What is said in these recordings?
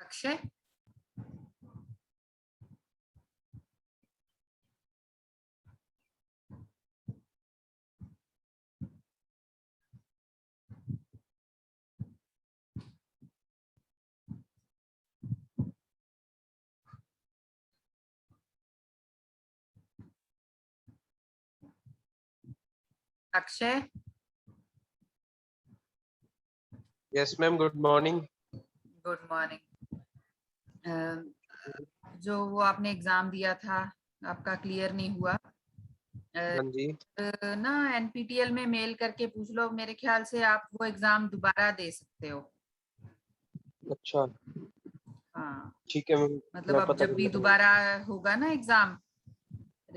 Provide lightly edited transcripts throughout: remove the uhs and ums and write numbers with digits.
Akshay, Akshay. Yes ma'am, good morning. Good morning. जो वो आपने एग्जाम दिया था आपका क्लियर नहीं हुआ, हाँ जी। ना एनपीटीएल में मेल करके पूछ लो। मेरे ख्याल से आप वो एग्जाम दोबारा दे सकते हो। अच्छा हाँ, ठीक है मैम, मतलब मैं अब पता जब कर भी लेता हूँ। दोबारा होगा ना एग्जाम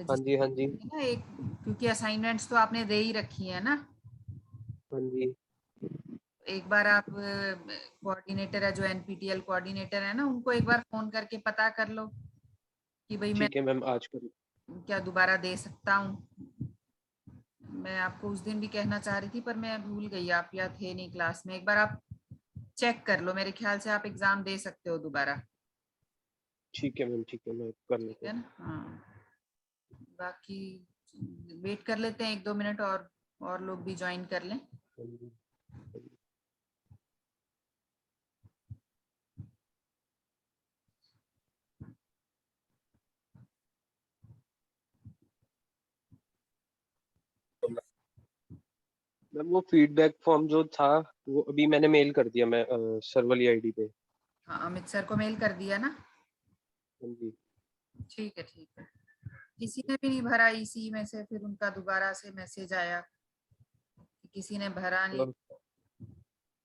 हाँ जी हाँ जी ना एक, क्योंकि असाइनमेंट्स तो आपने दे ही रखी है ना। हाँ जी। एक बार आप कोऑर्डिनेटर है, जो एनपीटीएल कोऑर्डिनेटर है ना, उनको एक बार फोन करके पता कर लो कि भाई मैं ठीक है मैम, आज कर। क्या दोबारा दे सकता हूँ। मैं आपको उस दिन भी कहना चाह रही थी पर मैं भूल गई, आप या थे नहीं क्लास में। एक बार आप चेक कर लो, मेरे ख्याल से आप एग्जाम दे सकते हो दोबारा। ठीक है मैम, ठीक है, मैं कर ठीक लेता है हूँ। ना। हाँ, बाकी वेट कर लेते हैं 1-2 मिनट और लोग भी ज्वाइन कर लें। हाँ जी, हाँ जी। मैम वो फीडबैक फॉर्म जो था वो अभी मैंने मेल कर दिया, मैं सर वाली आईडी पे। हाँ, अमित सर को मेल कर दिया ना। हाँ जी। ठीक है ठीक है। किसी ने भी नहीं भरा इसी में से, फिर उनका दोबारा से मैसेज आया कि किसी ने भरा नहीं। और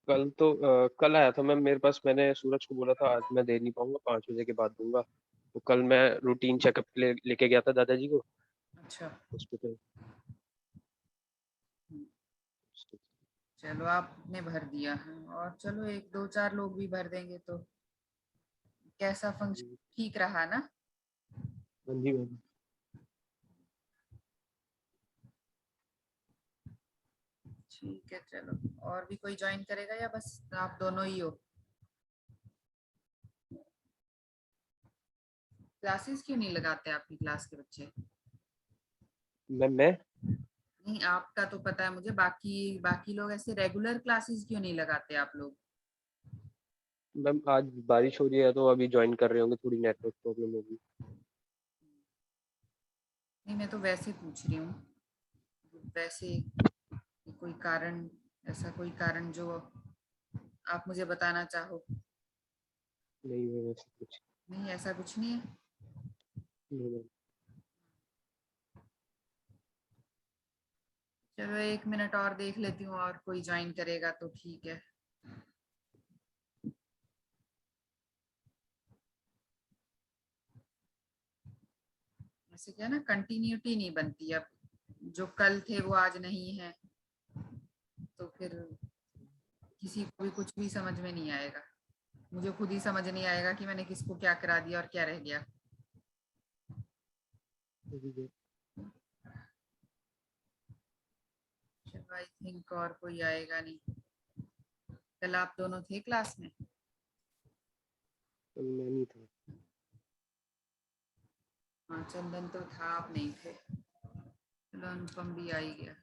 कल तो कल आया था मैम मेरे पास, मैंने सूरज को बोला था आज मैं दे नहीं पाऊंगा, 5 बजे के बाद दूंगा। तो कल मैं रूटीन चेकअप लेके गया था दादाजी को अच्छा, हॉस्पिटल। चलो आपने भर दिया है, और चलो 1-2-4 लोग भी भर देंगे तो कैसा फंक्शन ठीक रहा ना। हाँ जी मैम। ठीक है चलो, और भी कोई ज्वाइन करेगा या बस आप दोनों ही हो? क्लासेस क्यों नहीं लगाते आपकी क्लास के बच्चे? मैं नहीं, आपका तो पता है मुझे, बाकी बाकी लोग ऐसे रेगुलर क्लासेस क्यों नहीं लगाते आप लोग? मैम आज बारिश हो रही है तो अभी ज्वाइन कर रहे होंगे, थोड़ी नेटवर्क प्रॉब्लम होगी। नहीं, मैं तो वैसे पूछ रही हूँ, वैसे कोई कारण, ऐसा कोई कारण जो आप मुझे बताना चाहो। नहीं मैम, ऐसा कुछ नहीं, ऐसा कुछ नहीं है। नहीं मैम। चलो 1 मिनट और देख लेती हूँ, और कोई ज्वाइन करेगा तो ठीक है। ऐसे क्या ना, कंटिन्यूटी नहीं बनती। अब जो कल थे वो आज नहीं है, तो फिर किसी को भी कुछ भी समझ में नहीं आएगा। मुझे खुद ही समझ नहीं आएगा कि मैंने किसको क्या करा दिया और क्या रह गया। चलो आई थिंक और कोई आएगा नहीं। कल आप दोनों थे क्लास में? कल मैं नहीं था। हाँ, चंदन तो था, आप नहीं थे। चलो अनुपम भी आ ही गया।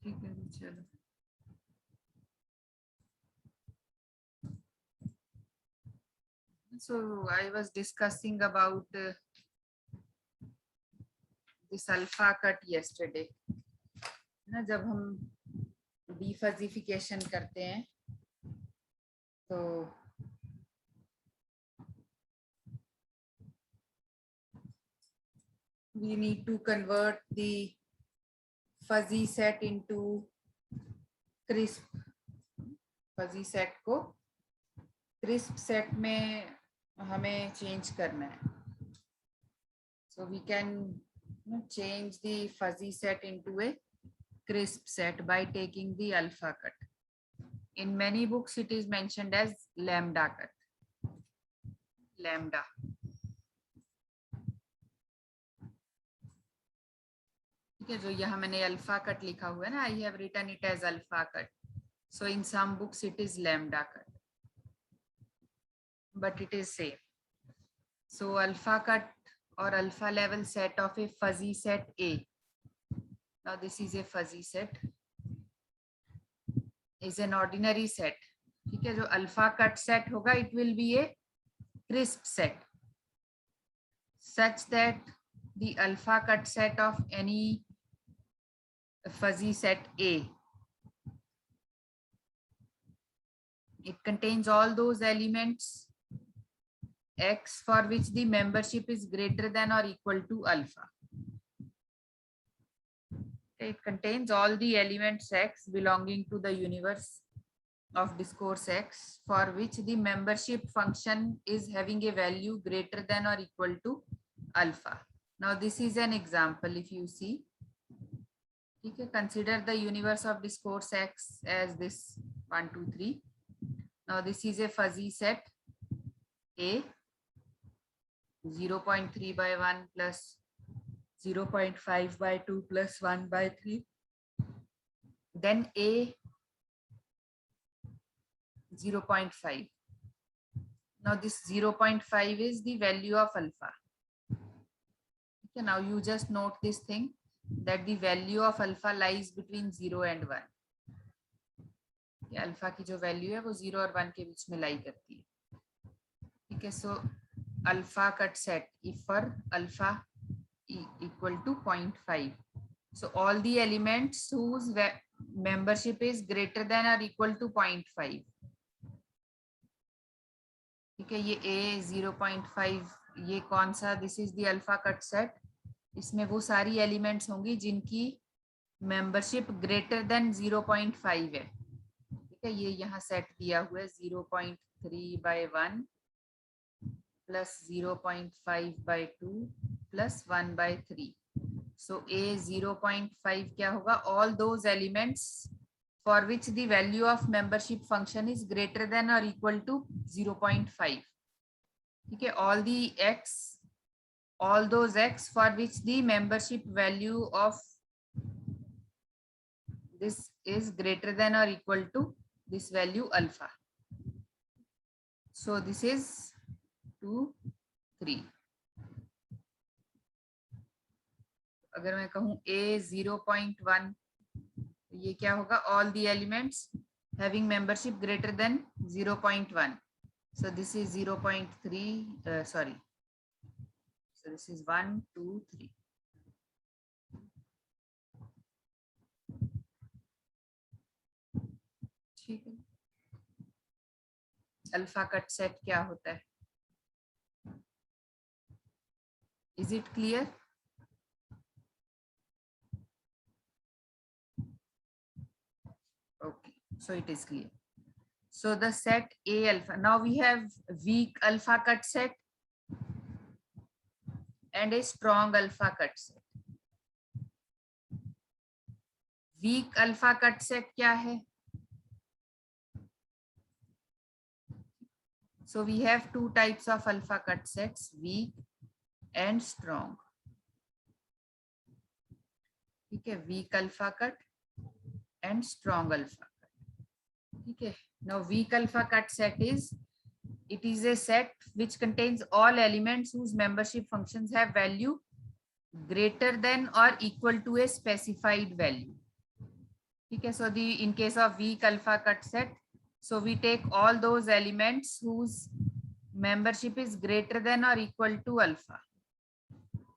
ठीक है जी, चलो। So I was discussing about this alpha cut yesterday. ना जब हम डिफजिफिकेशन करते हैं तो we need to convert the fuzzy set into crisp। Fuzzy set को क्रिस्प सेट में हमें चेंज करना है। So we can change the fuzzy set into a crisp set by taking the alpha cut. In many books, it is mentioned as lambda cut. Lambda. ठीक है, जो यहाँ मैंने अल्फा कट लिखा हुआ है ना, I have written it as alpha cut. So in some books it is lambda cut, but it is same. So alpha cut or alpha level set of a fuzzy set A. Now this is a fuzzy set, is an ordinary set. ठीक है, जो alpha cut set होगा it will be a crisp set such that the alpha cut set of any fuzzy set A, it contains all those elements X for which the membership is greater than or equal to alpha. It contains all the elements X belonging to the universe of discourse X for which the membership function is having a value greater than or equal to alpha. Now this is an example. If you see, okay, consider the universe of discourse X as this 1, 2, 3. Now this is a fuzzy set A, 0.3 by 1 plus 0.5 by 2 plus 1 by 3. Then A 0.5. Now this 0.5 is the value of alpha. Okay, now you just note this thing that the value of alpha lies between 0 and 1. Alpha की जो value है वो 0 और 1 के बीच में लाई करती है. ठीक है, so alpha cut set if for alpha equal to 0.5, so all the elements whose membership is greater than or equal to 0.5. ठीक है, ये A 0.5 ये कौन सा, this is the alpha cut set. इसमें वो सारी एलिमेंट्स होंगी जिनकी मेंबरशिप ग्रेटर देन 0.5 है. ठीक है, ये यहाँ सेट दिया हुआ है 0.3 by 1 plus 0.5 by 2 plus 1 by 3. So A 0.5 क्या होगा, all those elements for which the value of membership function is greater than or equal to 0.5. ठीक है, all those X for which the membership value of this is greater than or equal to this value alpha. So this is 2, 3. अगर मैं कहूँ A 0.1, ये क्या होगा, all the elements having membership greater than 0.1. So this is 0.3, sorry. So this is 1, 2, 3. ठीक है, alpha cut set क्या होता है, is it clear? Okay, so it is clear. So the set A alpha, now we have weak alpha cut set and a strong alpha cut set. Weak alpha cut set क्या है? So we have two types of alpha cut sets, weak and strong. ठीक है, weak alpha cut and strong alpha cut. ठीक है, now weak alpha cut set is, it is a set which contains all elements whose membership functions have value greater than or equal to a specified value. ठीक है, so in case of weak alpha cut set, so we take all those elements whose membership is greater than or equal to alpha.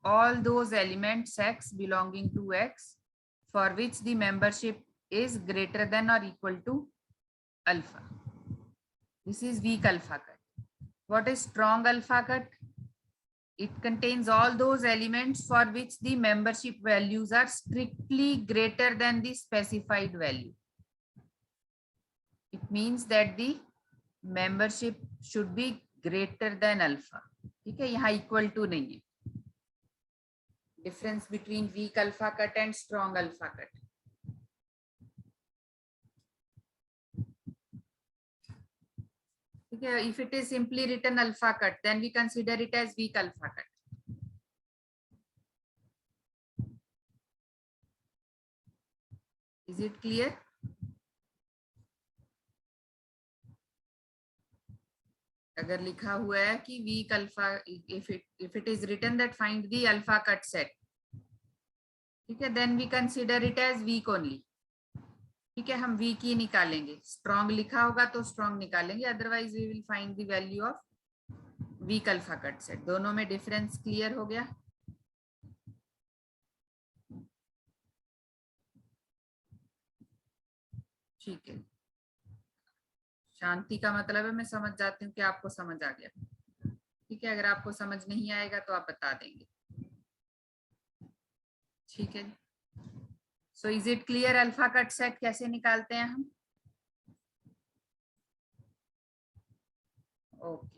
All those elements X belonging to X for which the membership is greater than or equal to alpha. This is weak alpha cut. What is strong alpha cut? It contains all those elements for which the membership values are strictly greater than the specified value. It means that the membership should be greater than alpha. ठीक है, यहाँ equal to नहीं है, difference between weak alpha cut and strong alpha cut. ठीक है, if it is simply written alpha cut, then we consider it as weak alpha cut. Is it clear? अगर लिखा हुआ है कि weak alpha, if it is written that find the alpha cut set, ठीक है, then we consider it as weak only. ठीक है, हम वीक ही निकालेंगे. स्ट्रॉन्ग लिखा होगा तो स्ट्रॉन्ग निकालेंगे, otherwise we will find the value of weak alpha cut set. दोनों में डिफरेंस क्लियर हो गया? ठीक है, शांति का मतलब है मैं समझ जाती हूँ कि आपको समझ आ गया. ठीक है, अगर आपको समझ नहीं आएगा तो आप बता देंगे. ठीक है, so is it clear alpha cut set कैसे निकालते हैं हम? ओके.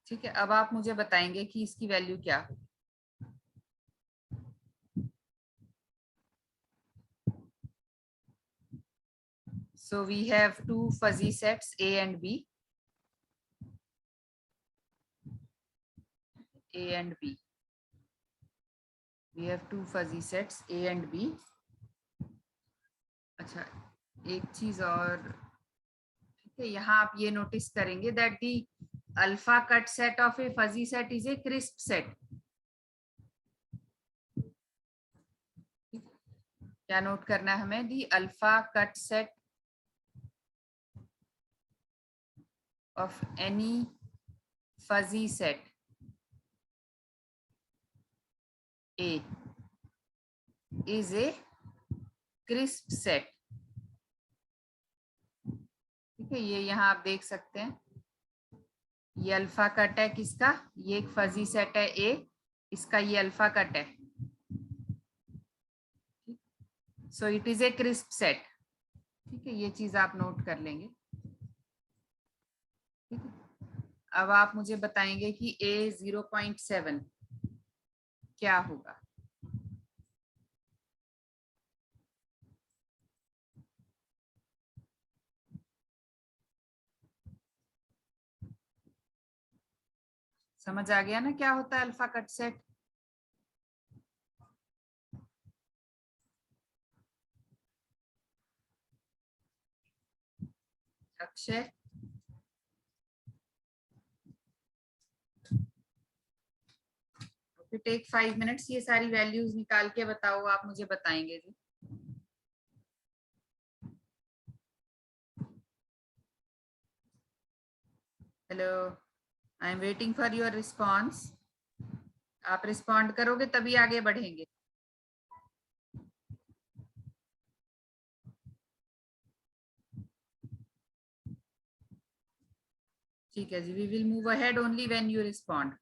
ठीक है, अब आप मुझे बताएंगे कि इसकी वैल्यू क्या हो. So we have two fuzzy sets A and B. A and B. We have two fuzzy sets A and B. अच्छा, एक चीज और, ठीक है, यहाँ आप ये नोटिस करेंगे that the alpha cut set of a fuzzy set is a crisp set. क्या नोट करना है हमें? The alpha cut set of any fuzzy set A is a crisp set. ठीक है, ये यहाँ आप देख सकते हैं, ये अल्फा कट है किसका? ये एक फजी सेट है A, इसका ये अल्फा कट है. So it is a crisp set. ठीक है, ये चीज आप नोट कर लेंगे. ठीक है, अब आप मुझे बताएंगे कि A 0.7 क्या होगा? समझ आ गया ना क्या होता है alpha cut set? Akshay, take 5 minutes, ये सारी वैल्यूज निकाल के बताओ, आप मुझे बताएंगे जी. Hello, I am waiting for your response. आप रिस्पॉन्ड करोगे तभी आगे बढ़ेंगे. ठीक है जी, we will move ahead only when you respond.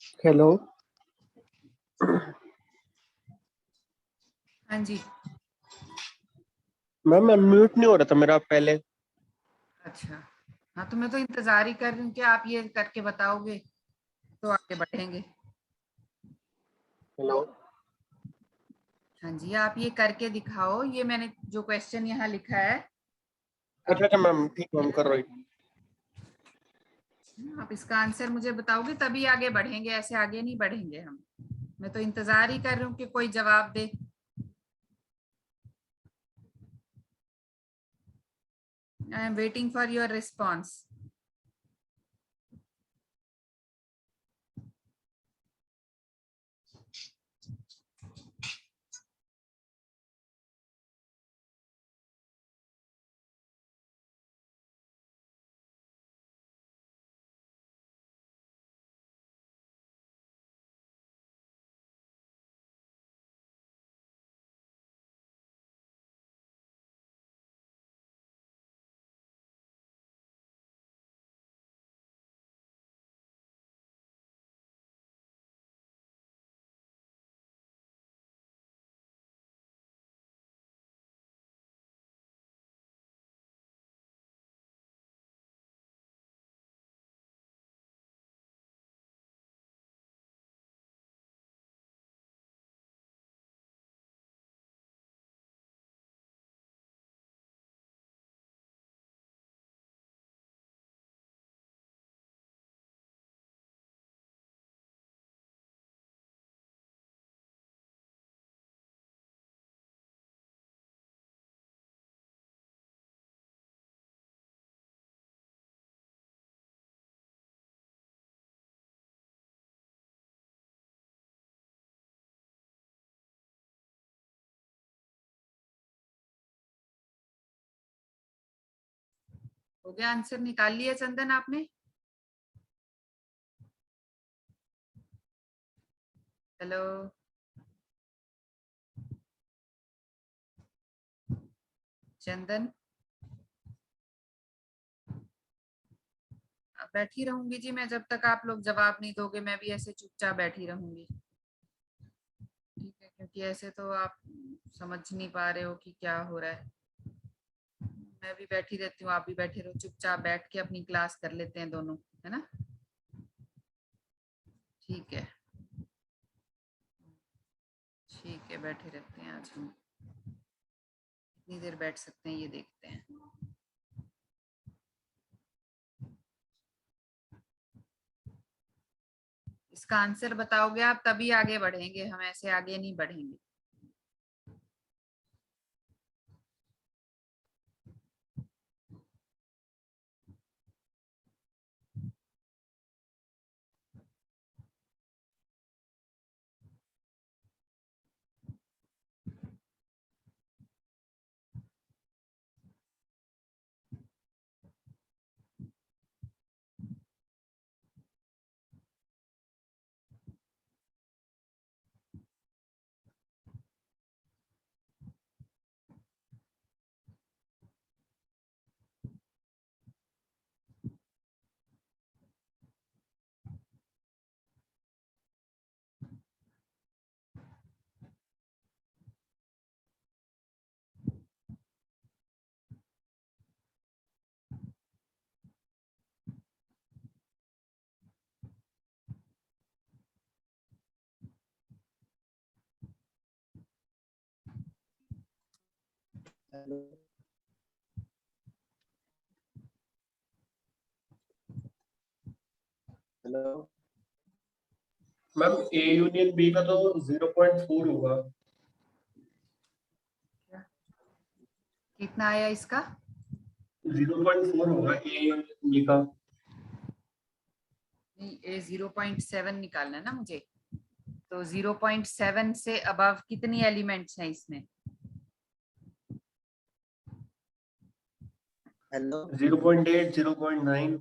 Hello. हाँ जी। मैम म्यूट नहीं हो रहा था मेरा पहले। अच्छा, हाँ तो मैं तो इंतजार ही कर रही हूँ कि आप ये करके बताओगे तो आगे बढ़ेंगे। हेलो। हाँ जी, आप ये करके दिखाओ, ये मैंने जो क्वेश्चन यहाँ लिखा है अच्छा अच्छा मैम, ठीक मैम, कर रही हूँ। आप इसका आंसर मुझे बताओगे तभी आगे बढ़ेंगे, ऐसे आगे नहीं बढ़ेंगे हम। मैं तो इंतजार ही कर रही हूँ कि कोई जवाब दे। I am waiting for your response. हो गया आंसर, निकाल लिया चंदन आपने? हेलो चंदन। बैठी रहूंगी जी मैं, जब तक आप लोग जवाब नहीं दोगे मैं भी ऐसे चुपचाप बैठी रहूंगी। ठीक है, क्योंकि ऐसे तो आप समझ नहीं पा रहे हो कि क्या हो रहा है। मैं भी बैठी रहती हूँ, आप भी बैठे रहो, चुपचाप बैठ के अपनी क्लास कर लेते हैं दोनों, है ना? ठीक है, ठीक है, बैठे रहते हैं आज हम। कितनी देर बैठ सकते हैं ये देखते हैं। इसका आंसर बताओगे आप तभी आगे बढ़ेंगे, हम ऐसे आगे नहीं बढ़ेंगे। Hello hello ma'am, A union B का तो 0.4 होगा। कितना आया इसका? 0.4 होगा ए यूनियन बी का। नहीं, ये 0.7 निकालना है ना मुझे। तो 0.7 से अबव कितनी एलिमेंट्स हैं इसमें? हेलो 0.8, 0.9।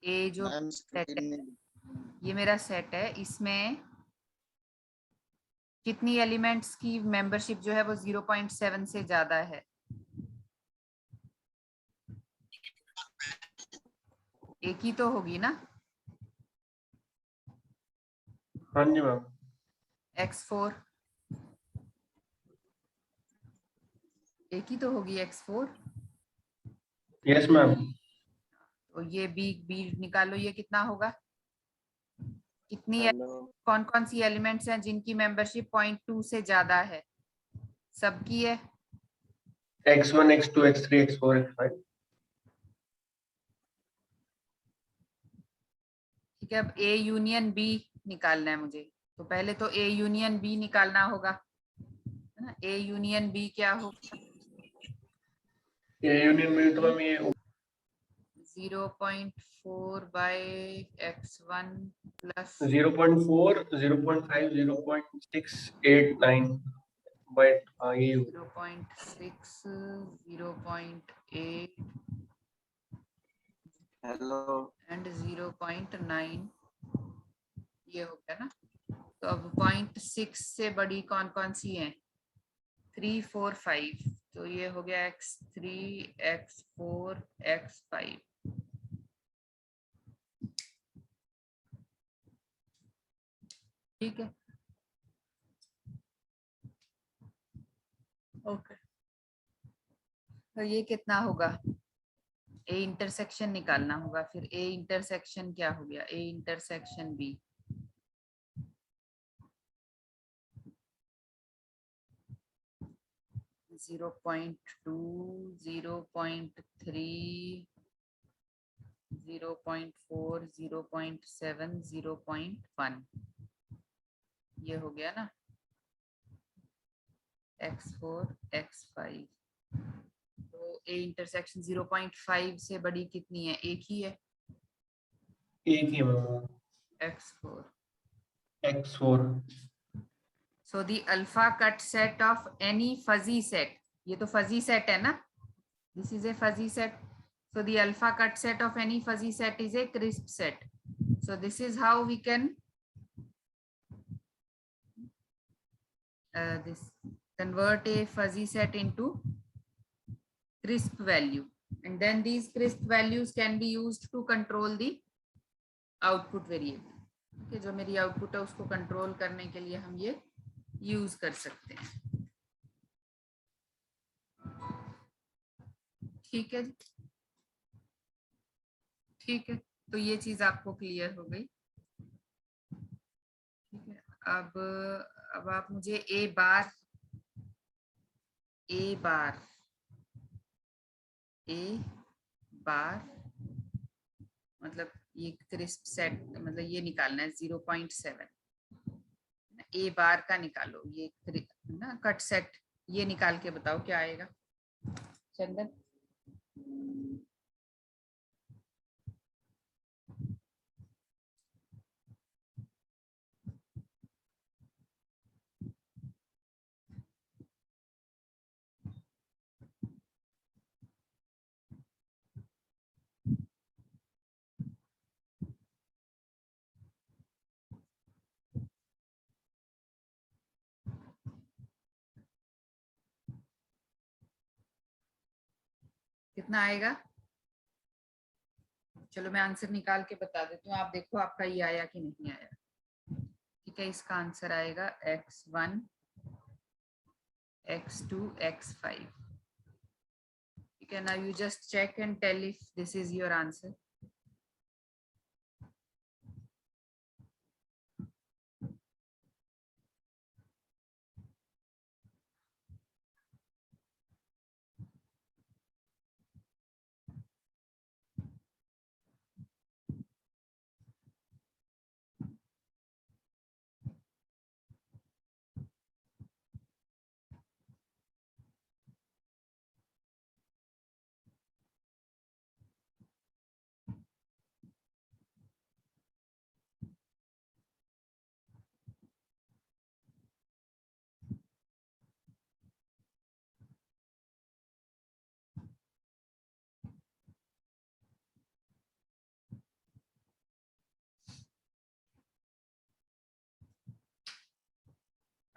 ये जो सेट है, ये मेरा सेट है, इसमें कितनी एलिमेंट्स की मेंबरशिप जो है वो 0.7 से ज्यादा है? एक ही तो होगी ना? हाँ जी मैम। x4 एक ही तो होगी x4। Yes ma'am. तो ये b b निकालो, ये कितना होगा? कितनी हाँ मैम। कौन कौन सी एलिमेंट्स हैं जिनकी मेंबरशिप 0.2 से ज्यादा है? सबकी है। x1 x2 x3 x4 x5। ठीक है, अब A यूनियन B निकालना है मुझे, तो पहले तो A यूनियन B निकालना होगा, है ना। A यूनियन B क्या होगा? ये यूनियन में तो मैम ये 0.4 बाय x1 प्लस 0.4 0.5 0.689 बट ये 0.6 0.8 हेलो। एंड 0.9 ये हो गया ना। तो अब 0.6 से बड़ी कौन कौन सी हैं? 3 4 5, तो ये हो गया x3 x4 x5। ठीक है, ओके। तो ये कितना होगा? ए इंटरसेक्शन निकालना होगा, फिर ए इंटरसेक्शन क्या हो गया? A intersection B. जीरो 0.2 0.3 0.4 0.7 0.1 ये हो गया ना, x4 x5। तो ए इंटरसेक्शन 0.5 से बड़ी कितनी है? एक ही है, एक ही ma'am x4। x4। So the alpha cut set of any fuzzy set, ये तो fuzzy set है ना, this is a fuzzy set. So the alpha cut set of any fuzzy set is a crisp set. So this is how we can this convert a fuzzy set into crisp value, and then these crisp values can be used to control the output variable. Okay, जो मेरी output है उसको control करने के लिए हम ये use कर सकते हैं। ठीक है, ठीक है, तो ये चीज आपको क्लियर हो गई। ठीक है, अब आप मुझे ए बार मतलब ये क्रिस्प सेट, मतलब ये निकालना है 0.7। ए बार का निकालो, ये ना कट सेट, ये निकाल के बताओ क्या आएगा चंदन। कितना आएगा? चलो मैं आंसर निकाल के बता देती हूँ, आप देखो आपका ये आया कि नहीं आया। ठीक है, इसका आंसर आएगा x1 x2 x5। ठीक है, now you just check and tell if this is your answer.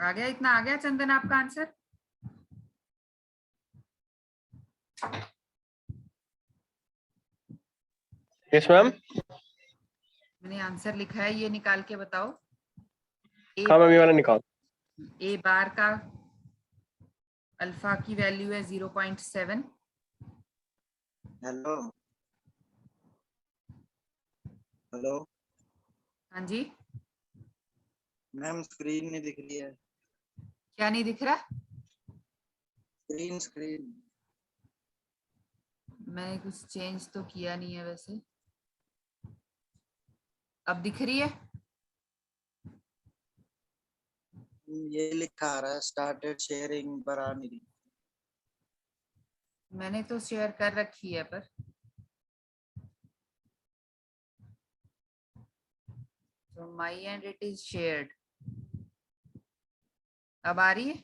आ गया? इतना आ गया चंदन आपका आंसर? Yes ma'am. मैंने आंसर लिखा है, ये निकाल के बताओ। हाँ मैम ये वाला निकाल। ए बार का अल्फा की वैल्यू है 0.7। हेलो हेलो हाँ जी, मैम स्क्रीन नहीं दिख रही है। क्या नहीं दिख रहा? स्क्रीन स्क्रीन मैंने कुछ चेंज तो किया नहीं है वैसे। अब दिख रही है? ये लिखा आ रहा है स्टार्टेड शेयरिंग पर आ नहीं रही। मैंने तो शेयर कर रखी है पर तो माई एंड इट इज शेयर्ड। अब आ रही है?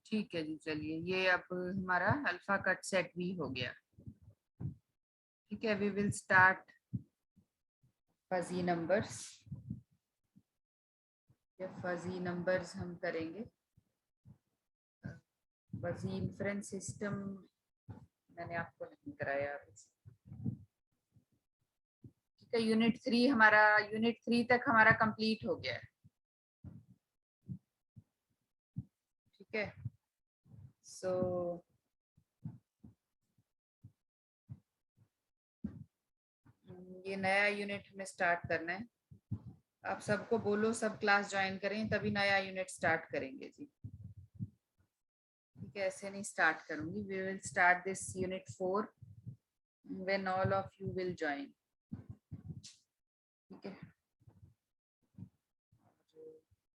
ठीक है जी, चलिए ये अब हमारा अल्फा कट सेट भी हो गया। ठीक है, we will start fuzzy numbers. या फजी नंबर्स हम करेंगे। फजी इन्फ्रेंस सिस्टम मैंने आपको नहीं कराया अभी। ठीक है, यूनिट 3 तक हमारा कंप्लीट हो गया है। ठीक है, सो ये नया यूनिट हमें स्टार्ट करना है। आप सबको बोलो सब क्लास ज्वाइन करें तभी नया यूनिट स्टार्ट करेंगे जी। ठीक है, ऐसे नहीं स्टार्ट करूंगी। We will start this unit 4 when all of you will join. ठीक है,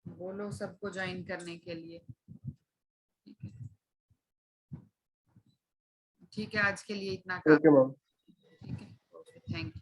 बोलो सबको ज्वाइन करने के लिए। ठीक है, ठीक है, आज के लिए इतना ओके काफी। मैम। ठीक है, ओके, थैंक यू।